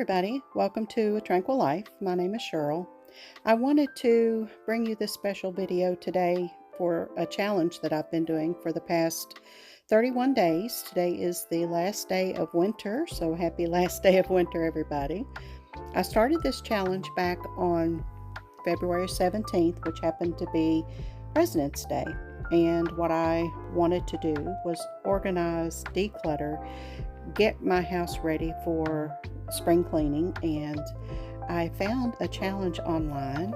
everybody, welcome to A Tranquil Life. My name is Cheryl. I wanted to bring you this special video today for a challenge that I've been doing for the past 31 days. Today is the last day of winter, so happy last day of winter, everybody. I started this challenge back on February 17th, which happened to be President's Day. And what I wanted to do was organize, declutter, get my house ready for spring cleaning, and I found a challenge online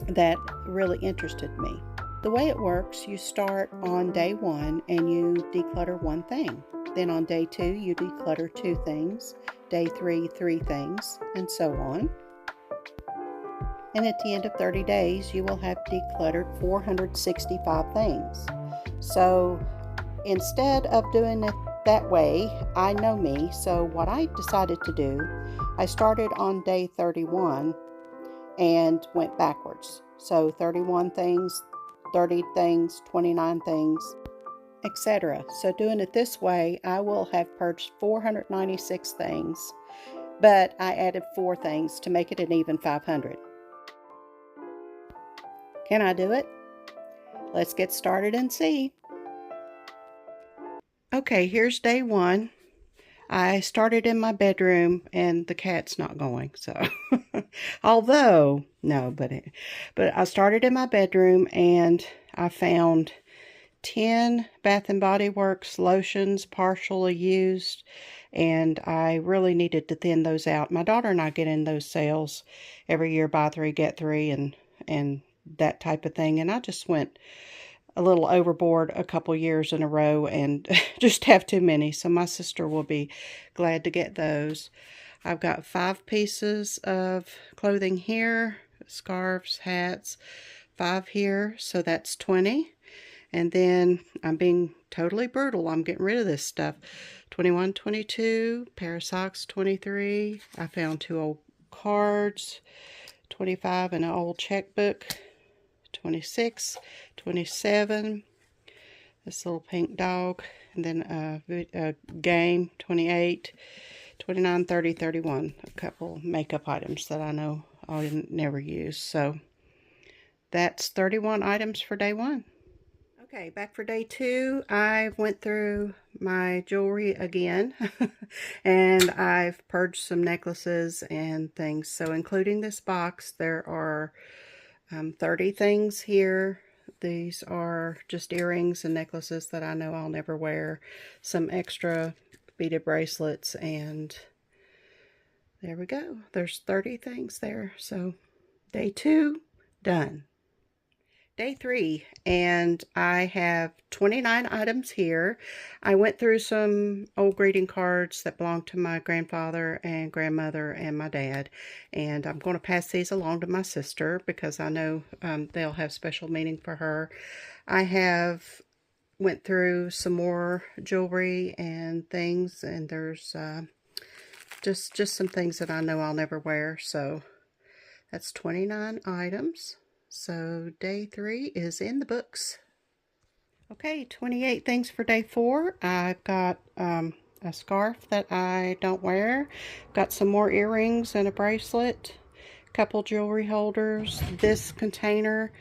that really interested me. The way it works, you start on day 1 and you declutter 1 thing. Then on day 2 you declutter 2 things, day 3 3 things, and so on. And at the end of 30 days you will have decluttered 465 things. So instead of doing it that way, I know me, so what I decided to do, I started on day 31 and went backwards. So 31 things, 30 things, 29 things, etc. So doing it this way, I will have purged 496 things, but I added 4 things to make it an even 500. Can I do it? Let's get started and see. Okay, here's day 1. I started in my bedroom and the cat's not going, so although no, but I started in my bedroom and I found 10 Bath and Body Works lotions partially used, and I really needed to thin those out. My daughter and I get in those sales every year, buy 3 get 3 and that type of thing, and I just went a little overboard a couple years in a row and just have too many. So my sister will be glad to get those. I've got 5 pieces of clothing here, scarves, hats, 5 here, so that's 20. And then I'm being totally brutal. I'm getting rid of this stuff. 21, 22, pair of socks, 23. I found 2 old cards, 25, and an old checkbook. 26, 27, this little pink dog, and then a game, 28, 29, 30, 31, a couple makeup items that I know I'll never use. So that's 31 items for day 1. Okay, back for day 2, I went through my jewelry again, and I've purged some necklaces and things. So including this box, there are 30 things here. These are just earrings and necklaces that I know I'll never wear. Some extra beaded bracelets, and there we go. There's 30 things there. So day 2, done. Day 3, and I have 29 items here. I went through some old greeting cards that belonged to my grandfather and grandmother and my dad, and I'm going to pass these along to my sister because I know they'll have special meaning for her. I have went through some more jewelry and things, and there's just some things that I know I'll never wear. So that's 29 items. So day 3 is in the books. Okay, 28 things for day 4. I've got a scarf that I don't wear. Got some more earrings and a bracelet. A couple jewelry holders. This container,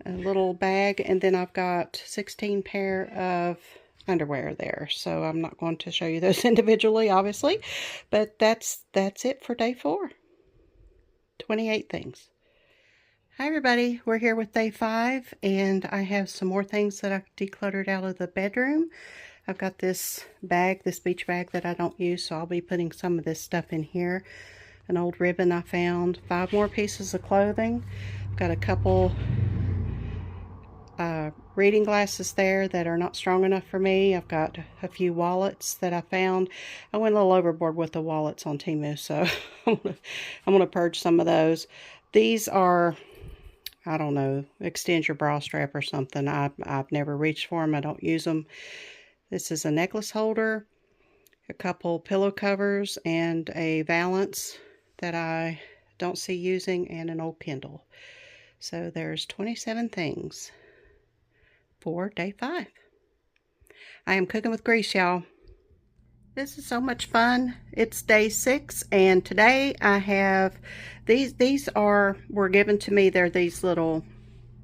a little bag, and then I've got 16 pair of underwear there. So I'm not going to show you those individually, obviously, but that's it for day 4. 28 things. Hi everybody, we're here with day 5, and I have some more things that I've decluttered out of the bedroom. I've got this bag, this beach bag that I don't use, so I'll be putting some of this stuff in here. An old ribbon I found, 5 more pieces of clothing. I've got a couple reading glasses there that are not strong enough for me. I've got a few wallets that I found. I went a little overboard with the wallets on Temu, so I'm going to purge some of those. These are, I don't know, extend your bra strap or something. I've never reached for them. I don't use them. This is a necklace holder, a couple pillow covers, and a valance that I don't see using, and an old Kindle. So there's 27 things for day 5. I am cooking with grease, y'all. This is so much fun. It's day 6, and today I have these were given to me. They're these little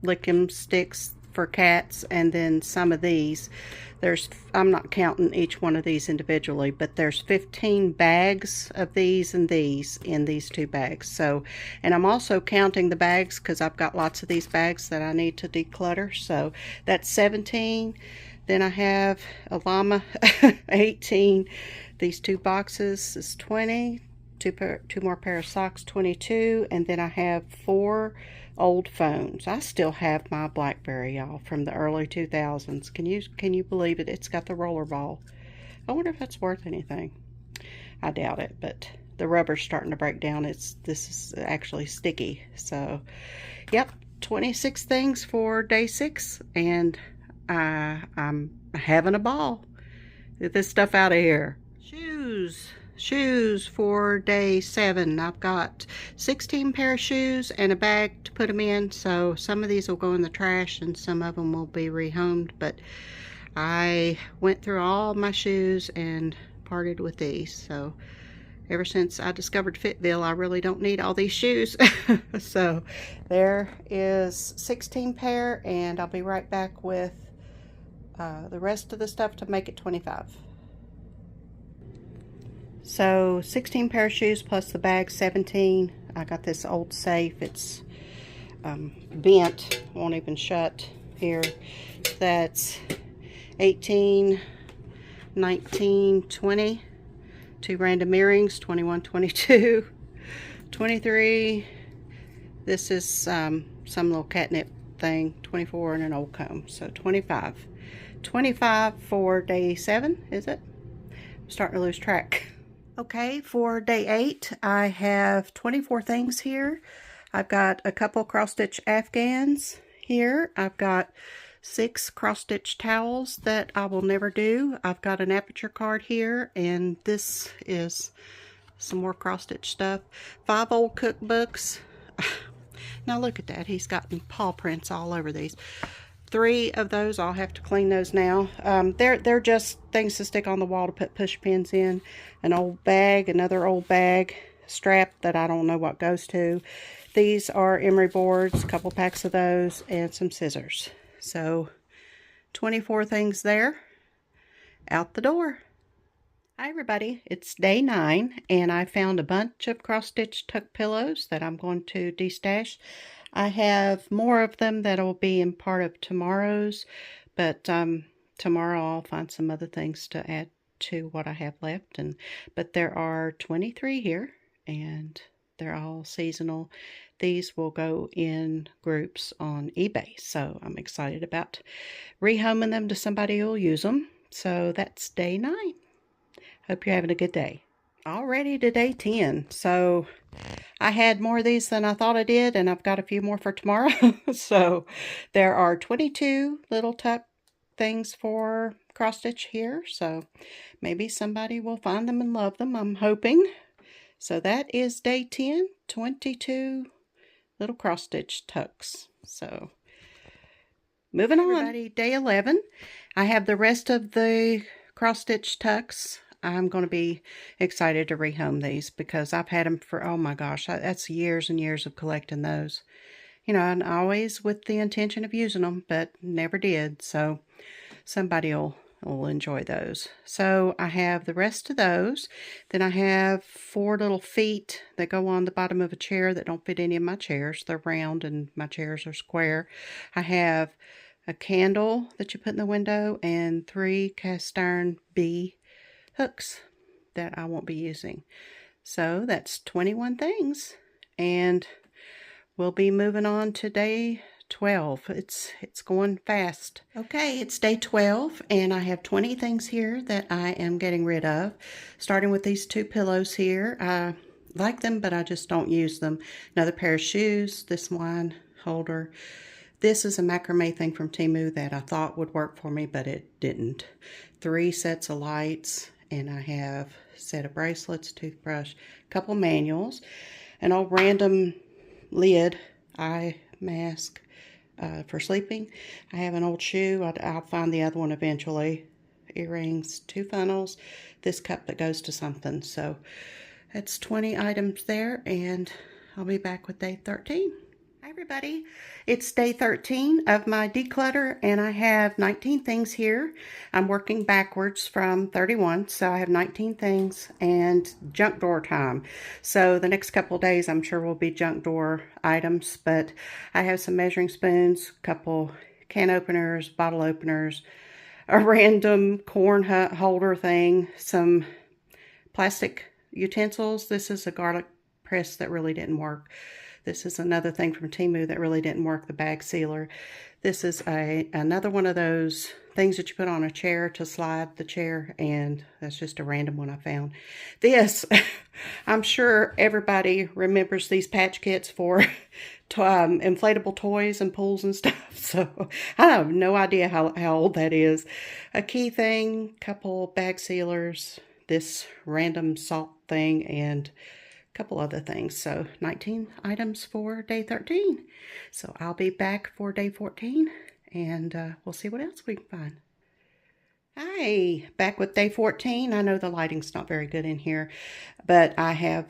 lickum sticks for cats, and then some of these. I'm not counting each one of these individually, but there's 15 bags of these and these in these 2 bags. So, and I'm also counting the bags because I've got lots of these bags that I need to declutter. So that's 17. Then I have a llama, 18. These 2 boxes is 20. Two more pair of socks, 22. And then I have 4 old phones. I still have my BlackBerry, y'all, from the early 2000s. Can you believe it? It's got the roller ball. I wonder if that's worth anything. I doubt it, but the rubber's starting to break down. This is actually sticky. So, yep, 26 things for day 6, and I'm having a ball. Get this stuff out of here. Shoes for day 7. I've got 16 pair of shoes and a bag to put them in. So some of these will go in the trash and some of them will be rehomed. But I went through all my shoes and parted with these. So ever since I discovered Fitville, I really don't need all these shoes. So there is 16 pair, and I'll be right back with the rest of the stuff to make it 25. So 16 pair of shoes plus the bag, 17. I got this old safe. It's bent, won't even shut here. That's 18, 19, 20. 2 random earrings, 21, 22, 23. This is some little catnip thing, 24, and an old comb. So 25. 25 for day 7, is it? I'm starting to lose track. Okay, for day 8, I have 24 things here. I've got a couple cross-stitch Afghans here. I've got 6 cross-stitch towels that I will never do. I've got an aperture card here, and this is some more cross-stitch stuff. 5 old cookbooks. Now look at that. He's gotten paw prints all over these. 3 of those, I'll have to clean those now. They're just things to stick on the wall to put push pins in. An old bag, another old bag, strap that I don't know what goes to. These are emery boards, a couple packs of those, and some scissors. So 24 things there, out the door. Hi everybody, it's day 9, and I found a bunch of cross-stitch tuck pillows that I'm going to destash. I have more of them that will be in part of tomorrow's, but tomorrow I'll find some other things to add to what I have left. But there are 23 here, and they're all seasonal. These will go in groups on eBay, so I'm excited about rehoming them to somebody who will use them. So that's day 9. Hope you're having a good day. Already to day 10. So I had more of these than I thought I did, and I've got a few more for tomorrow. So there are 22 little tuck things for cross stitch here. So maybe somebody will find them and love them, I'm hoping. So that is day 10, 22 little cross stitch tucks. So moving on. Everybody, day 11. I have the rest of the cross stitch tucks. I'm going to be excited to rehome these because I've had them for, oh my gosh, that's years and years of collecting those. You know, and always with the intention of using them, but never did. So somebody will enjoy those. So I have the rest of those. Then I have 4 little feet that go on the bottom of a chair that don't fit any of my chairs. They're round and my chairs are square. I have a candle that you put in the window and 3 cast iron bee hooks that I won't be using. So that's 21 things, and we'll be moving on to day 12. It's going fast. Okay, it's day 12, and I have 20 things here that I am getting rid of, starting with these 2 pillows here. I like them, but I just don't use them. Another pair of shoes, this wine holder. This is a macrame thing from Temu that I thought would work for me, but it didn't. 3 sets of lights, and I have a set of bracelets, toothbrush, a couple manuals, an old random lid, eye mask for sleeping. I have an old shoe. I'll find the other one eventually. earrings, 2 funnels, this cup that goes to something. So that's 20 items there, and I'll be back with day 13. Hi everybody, it's day 13 of my declutter, and I have 19 things here. I'm working backwards from 31, so I have 19 things and junk drawer time. So the next couple of days I'm sure will be junk drawer items, but I have some measuring spoons, a couple can openers, bottle openers, a random corn holder thing, some plastic utensils. This is a garlic press that really didn't work. This is another thing from Temu that really didn't work, the bag sealer. This is another one of those things that you put on a chair to slide the chair, and that's just a random one I found. This, I'm sure everybody remembers these patch kits for inflatable toys and pools and stuff, so I have no idea how old that is. A key thing, couple bag sealers, this random salt thing, and couple other things. So 19 items for day 13. So I'll be back for day 14, and we'll see what else we can find. Hi, back with day 14. I know the lighting's not very good in here, but I have,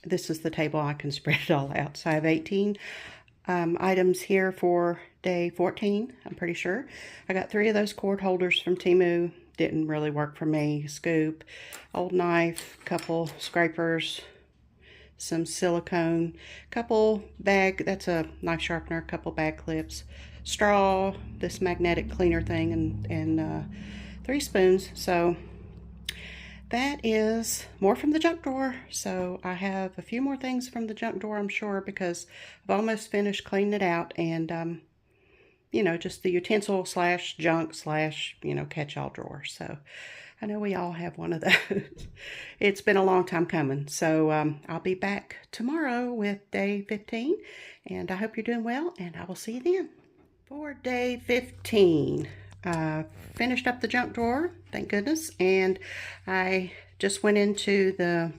this is the table. I can spread it all out. So I have 18 items here for day 14, I'm pretty sure. I got 3 of those cord holders from Temu. Didn't really work for me. Scoop, old knife, couple scrapers, some silicone, couple bag, that's a knife sharpener, couple bag clips, straw, this magnetic cleaner thing, and 3 spoons. So that is more from the junk drawer. So I have a few more things from the junk drawer, I'm sure, because I've almost finished cleaning it out, and you know, just the utensil slash junk slash, you know, catch-all drawer. So I know we all have one of those. It's been a long time coming. So I'll be back tomorrow with day 15, and I hope you're doing well, and I will see you then. For day 15, finished up the junk drawer, thank goodness, and I just went into the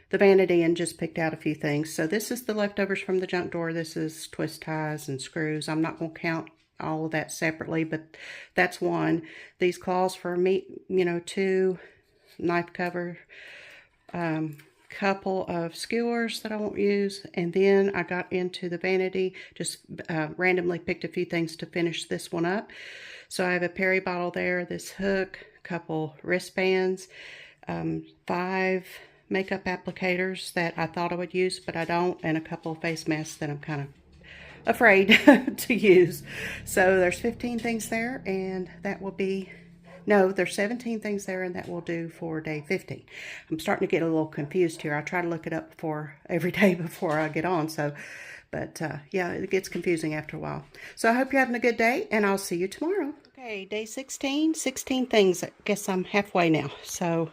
vanity and just picked out a few things. So this is the leftovers from the junk drawer. This is twist ties and screws. I'm not going to count all of that separately, but that's one. These claws for meat, you know, 2 knife cover, couple of skewers that I won't use, and then I got into the vanity, just randomly picked a few things to finish this one up. So I have a Perry bottle there, this hook, couple wristbands, 5 makeup applicators that I thought I would use, but I don't, and a couple of face masks that I'm kind of afraid to use. So there's 15 things there, and that will be, no, there's 17 things there, and that will do for day 15. I'm starting to get a little confused here. I try to look it up every day before I get on, so, but yeah, it gets confusing after a while. So I hope you're having a good day, and I'll see you tomorrow. Okay, day 16 things. I guess I'm halfway now. So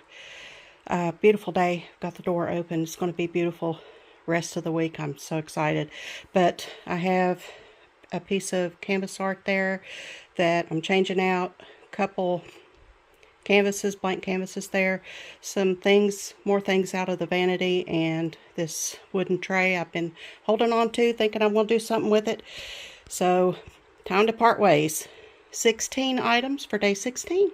beautiful day. Got the door open. It's going to be beautiful rest of the week. I'm so excited. But I have a piece of canvas art there that I'm changing out. A couple canvases, blank canvases there. Some things, more things out of the vanity, and this wooden tray I've been holding on to, thinking I'm going to do something with it. So time to part ways. 16 items for day 16.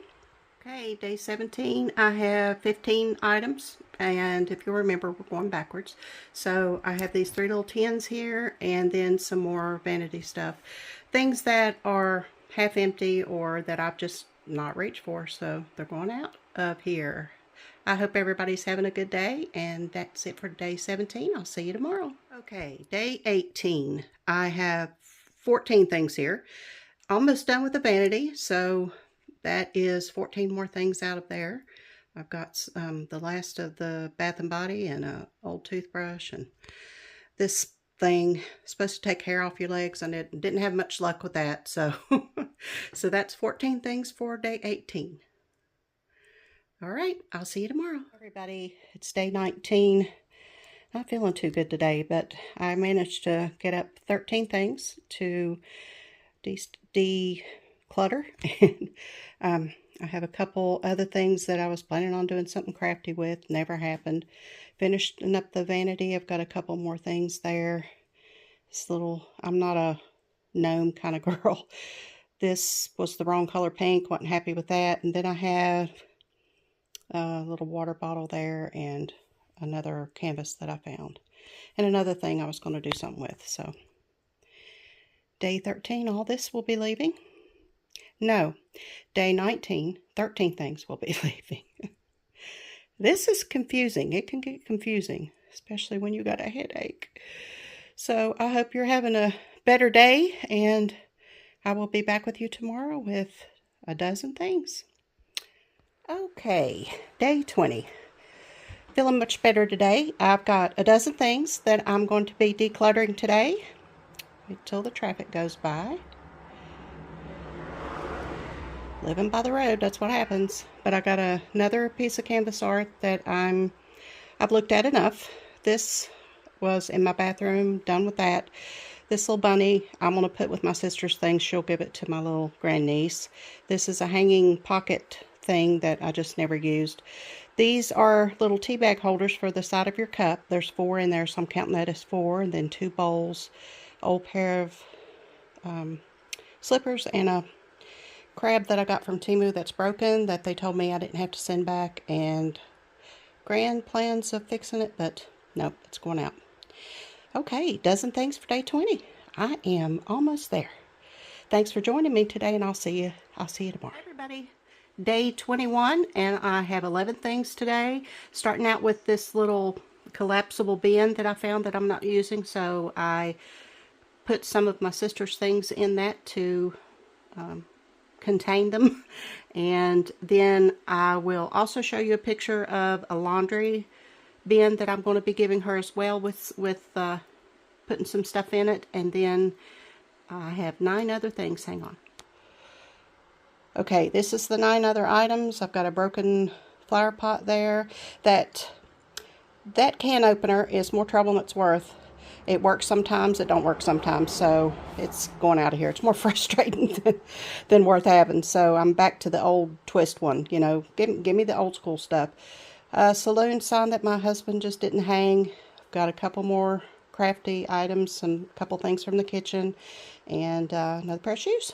Okay, day 17, I have 15 items, and if you remember, we're going backwards. So I have these 3 little tins here, and then some more vanity stuff. Things that are half empty or that I've just not reached for, so they're going out of here. I hope everybody's having a good day, and that's it for day 17. I'll see you tomorrow. Okay, day 18, I have 14 things here. Almost done with the vanity, so that is 14 more things out of there. I've got the last of the Bath and Body and an old toothbrush, and this thing supposed to take hair off your legs, and it didn't have much luck with that. So so that's 14 things for day 18. All right, I'll see you tomorrow. Everybody, it's day 19. Not feeling too good today, but I managed to get up 13 things to declutter, and I have a couple other things that I was planning on doing something crafty with, never happened. Finishing up the vanity, I've got a couple more things there. This little, I'm not a gnome kind of girl. This was the wrong color pink, wasn't happy with that. And then I have a little water bottle there and another canvas that I found. And another thing I was going to do something with. So, day 13, all this will be leaving. No, day 19, 13 things will be leaving. This is confusing. It can get confusing, especially when you got a headache. So, I hope you're having a better day, and I will be back with you tomorrow with a dozen things. Okay, day 20. Feeling much better today. I've got a dozen things that I'm going to be decluttering today. Wait till the traffic goes by. Living by the road, that's what happens. But I got another piece of canvas art that I've looked at enough. This was in my bathroom, done with that. This little bunny, I'm going to put with my sister's things. She'll give it to my little grandniece. This is a hanging pocket thing that I just never used. These are little tea bag holders for the side of your cup. There's 4 in there, so I'm counting that as 4. And then 2 bowls, old pair of slippers, and a crab that I got from Temu that's broken that they told me I didn't have to send back. And grand plans of fixing it, but nope, it's going out. Okay, dozen things for day 20. I am almost there. Thanks for joining me today, and I'll see you tomorrow. Hi, everybody. Day 21, and I have 11 things today. Starting out with this little collapsible bin that I found that I'm not using, so I put some of my sister's things in that to contain them. And then I will also show you a picture of a laundry bin that I'm going to be giving her as well, with putting some stuff in it. And then I have 9 other things. Hang on. Okay, this is the 9 other items. I've got a broken flower pot there. That can opener is more trouble than it's worth. It works sometimes, it don't work sometimes, so it's going out of here. It's more frustrating than worth having. So I'm back to the old twist one. You know, give me the old school stuff. Saloon sign that my husband just didn't hang. I've got a couple more crafty items, and a couple things from the kitchen, and another pair of shoes.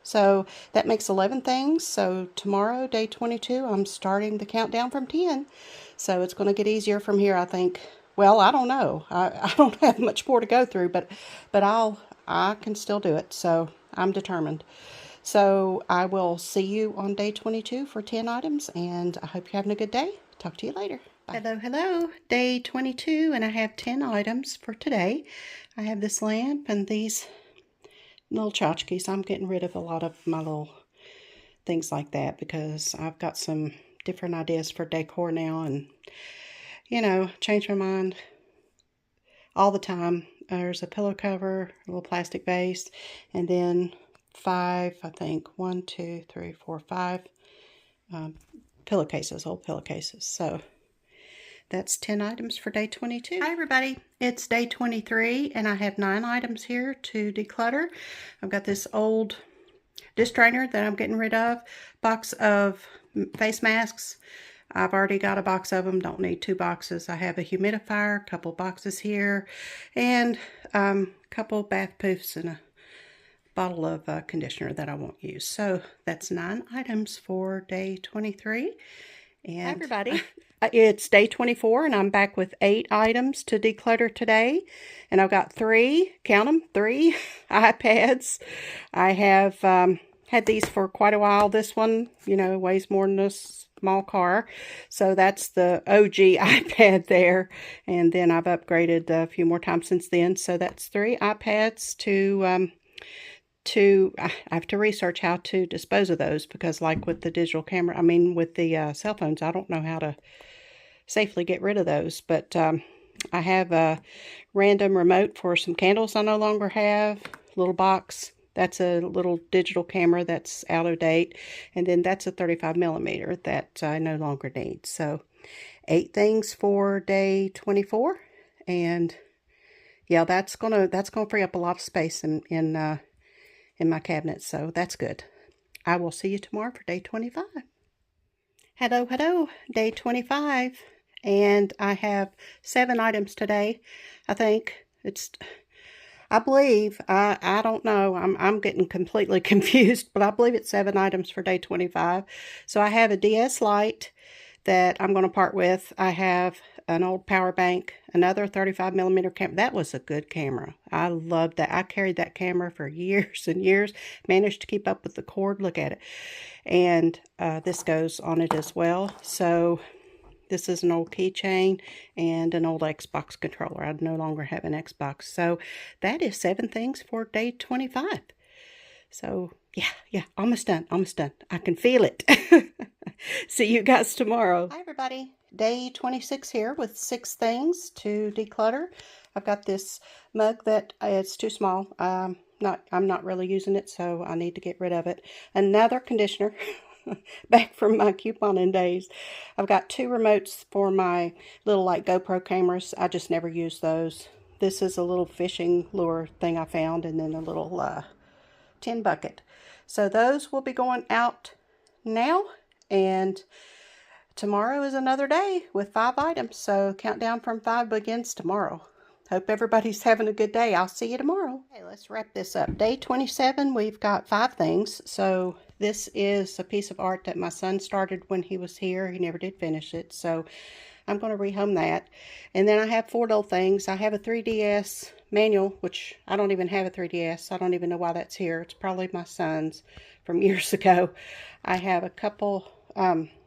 So that makes 11 things. So tomorrow, day 22, I'm starting the countdown from 10. So it's going to get easier from here, I think. Well, I don't know. I don't have much more to go through, but I can still do it. So I'm determined. So I will see you on day 22 for 10 items, and I hope you're having a good day. Talk to you later. Bye. Hello. Day 22, and I have 10 items for today. I have this lamp and these little tchotchkes. I'm getting rid of a lot of my little things like that because I've got some different ideas for decor now, and you know, change my mind all the time. There's a pillow cover, a little plastic vase, and then 5, I think, 1, 2, 3, 4, 5 pillowcases, old pillowcases. So that's 10 items for day 22. Hi, everybody. It's day 23, and I have 9 items here to declutter. I've got this old dish drainer that I'm getting rid of, box of face masks. I've already got a box of them, don't need 2 boxes. I have a humidifier, a couple boxes here, and a couple bath poofs and a bottle of conditioner that I won't use. So that's 9 items for day 23. And hi, everybody. It's day 24, and I'm back with 8 items to declutter today. And I've got 3, count them, 3 iPads. I have had these for quite a while. This one, you know, weighs more than this small car, so that's the OG iPad there, and then I've upgraded a few more times since then. So that's 3 iPads I have to research how to dispose of those, because like with the digital camera, I mean with the cell phones, I don't know how to safely get rid of those. But I have a random remote for some candles I no longer have, little box. That's a little digital camera that's out of date. And then that's a 35mm that I no longer need. So 8 things for day 24. And yeah, that's gonna free up a lot of space in my cabinet. So that's good. I will see you tomorrow for day 25. Hello, day 25. And I have 7 items today. I think I believe, I don't know, I'm getting completely confused, but I believe it's 7 items for day 25. So I have a DS Lite that I'm going to part with. I have an old power bank, another 35 millimeter camera. That was a good camera. I loved that. I carried that camera for years and years, managed to keep up with the cord. Look at it. And this goes on it as well. So this is an old keychain and an old Xbox controller. I no longer have an Xbox. So that is 7 things for day 25. So yeah, almost done, almost done. I can feel it. See you guys tomorrow. Hi everybody. Day 26 here with 6 things to declutter. I've got this mug that it's too small. I'm not really using it, so I need to get rid of it. Another conditioner. Back from my couponing days. I've got 2 remotes for my little like GoPro cameras. I just never use those. This is a little fishing lure thing I found, and then a little tin bucket. So those will be going out now, and tomorrow is another day with 5 items. So countdown from 5 begins tomorrow. Hope everybody's having a good day. I'll see you tomorrow. Okay, let's wrap this up. Day 27, we've got 5 things. So this is a piece of art that my son started when he was here. He never did finish it. So I'm going to rehome that. And then I have 4 little things. I have a 3DS manual, which I don't even have a 3DS. I don't even know why that's here. It's probably my son's from years ago. I have a couple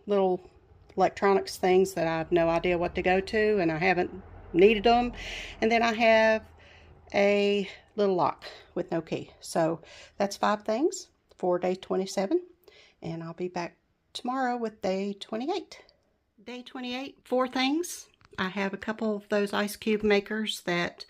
little electronics things that I have no idea what to go to, and I haven't needed them. And then I have a little lock with no key. So that's 5 things for day 27, and I'll be back tomorrow with day 28. Day 28, 4 things. I have a couple of those ice cube makers that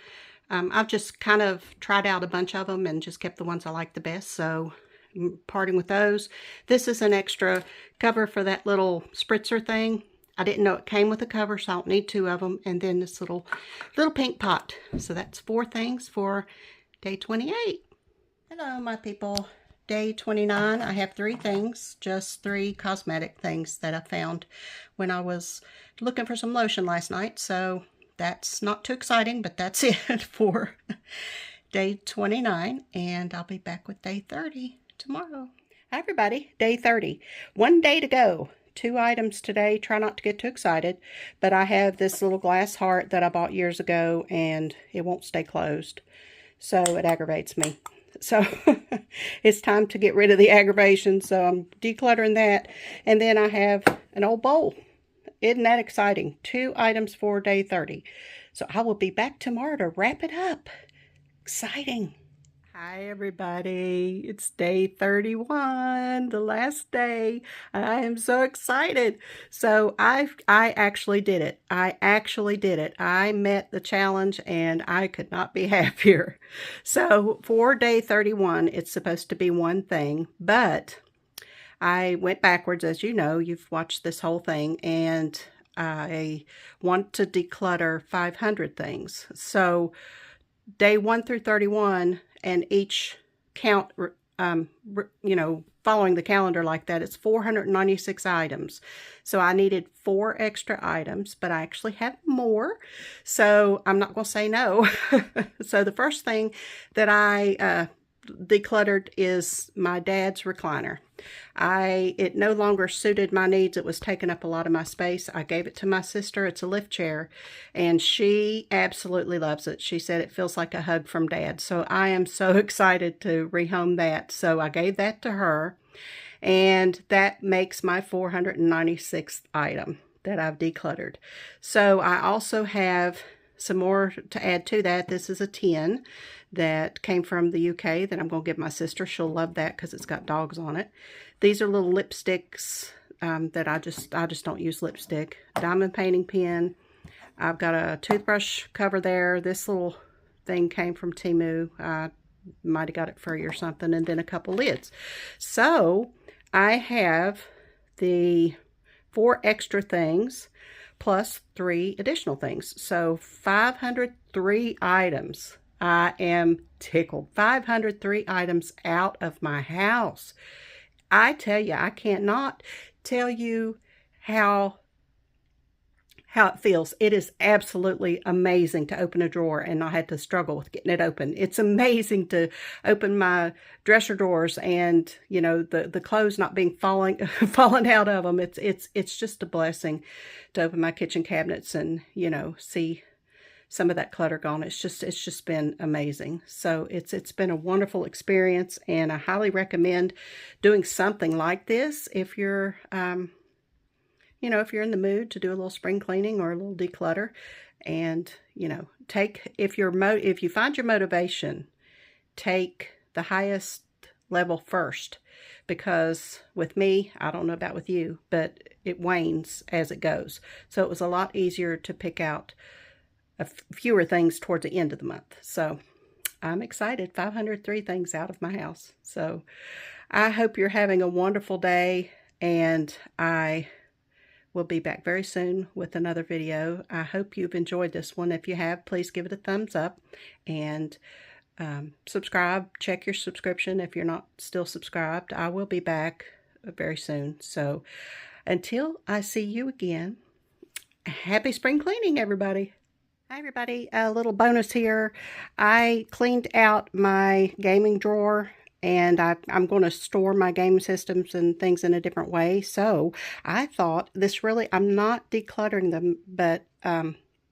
I've just kind of tried out a bunch of them and just kept the ones I like the best, so I'm parting with those. This is an extra cover for that little spritzer thing. I didn't know it came with a cover, so I don't need 2 of them. And then this little pink pot. So that's 4 things for day 28. Hello, my people. Day 29, I have 3 things, just 3 cosmetic things that I found when I was looking for some lotion last night. So that's not too exciting, but that's it for day 29. And I'll be back with day 30 tomorrow. Hi, everybody. Day 30. 1 day to go. 2 items today. Try not to get too excited, but I have this little glass heart that I bought years ago, and it won't stay closed, so it aggravates me. So it's time to get rid of the aggravation, so I'm decluttering that. And then I have an old bowl. Isn't that exciting? 2 items for day 30. So I will be back tomorrow to wrap it up. Exciting. Hi everybody, it's day 31, the last day. I am so excited. So I actually did it. I met the challenge and I could not be happier. So for day 31, it's supposed to be 1 thing, but I went backwards, as you know. You've watched this whole thing, and I want to declutter 500 things. So day 1 through 31, and each count, you know, following the calendar like that, it's 496 items. So I needed 4 extra items, but I actually have more, so I'm not going to say no. So the first thing that I decluttered is my dad's recliner. It no longer suited my needs. It was taking up a lot of my space. I gave it to my sister. It's a lift chair, and she absolutely loves it. She said it feels like a hug from Dad. So I am so excited to rehome that. So I gave that to her, and that makes my 496th item that I've decluttered. So I also have some more to add to that. This is a tin that came from the UK that I'm going to give my sister. She'll love that because it's got dogs on it. These are little lipsticks that I just don't use lipstick. Diamond painting pen. I've got a toothbrush cover there. This little thing came from Temu. I might have got it free or something. And then a couple lids. So I have the 4 extra things plus 3 additional things. So 503 items. I am tickled. 503 items out of my house. I tell you, I cannot tell you how how it feels. It is absolutely amazing to open a drawer and not have to struggle with getting it open. It's amazing to open my dresser drawers and, you know, the clothes not being falling out of them. It's just a blessing to open my kitchen cabinets and, you know, see some of that clutter gone. It's just been amazing. So it's been a wonderful experience, and I highly recommend doing something like this if you're you know, if you're in the mood to do a little spring cleaning or a little declutter. And, you know, if you find your motivation, take the highest level first, because with me, I don't know about with you, but it wanes as it goes. So it was a lot easier to pick out fewer things towards the end of the month. So I'm excited. 503 things out of my house. So I hope you're having a wonderful day, and I will be back very soon with another video. I hope you've enjoyed this one. If you have, please give it a thumbs up, and subscribe. Check your subscription if you're not still subscribed. I will be back very soon. So until I see you again, happy spring cleaning, everybody. Hi, everybody. A little bonus here. I cleaned out my gaming drawer, and I'm going to store my game systems and things in a different way. So I thought I'm not decluttering them, but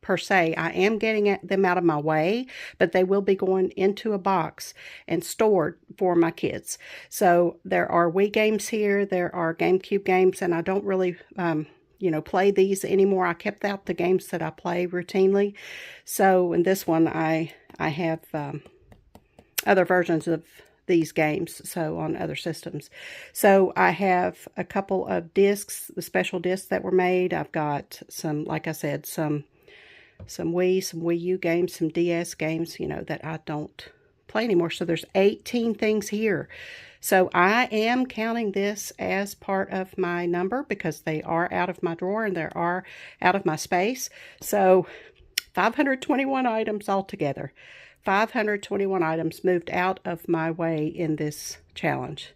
per se, I am getting them out of my way, but they will be going into a box and stored for my kids. So there are Wii games here, there are GameCube games, and I don't really you know, play these anymore. I kept out the games that I play routinely. So in this one, I have other versions of these games, so on other systems. So I have a couple of discs, the special discs that were made. I've got some, like I said, some Wii, some Wii U games, some DS games, you know, that I don't play anymore. So there's 18 things here. So I am counting this as part of my number because they are out of my drawer and they are out of my space. So 521 items altogether. 521 items moved out of my way in this challenge.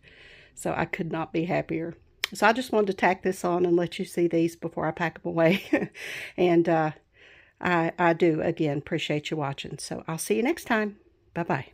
So I could not be happier. So I just wanted to tack this on and let you see these before I pack them away. And I do, again, appreciate you watching. So I'll see you next time. Bye-bye.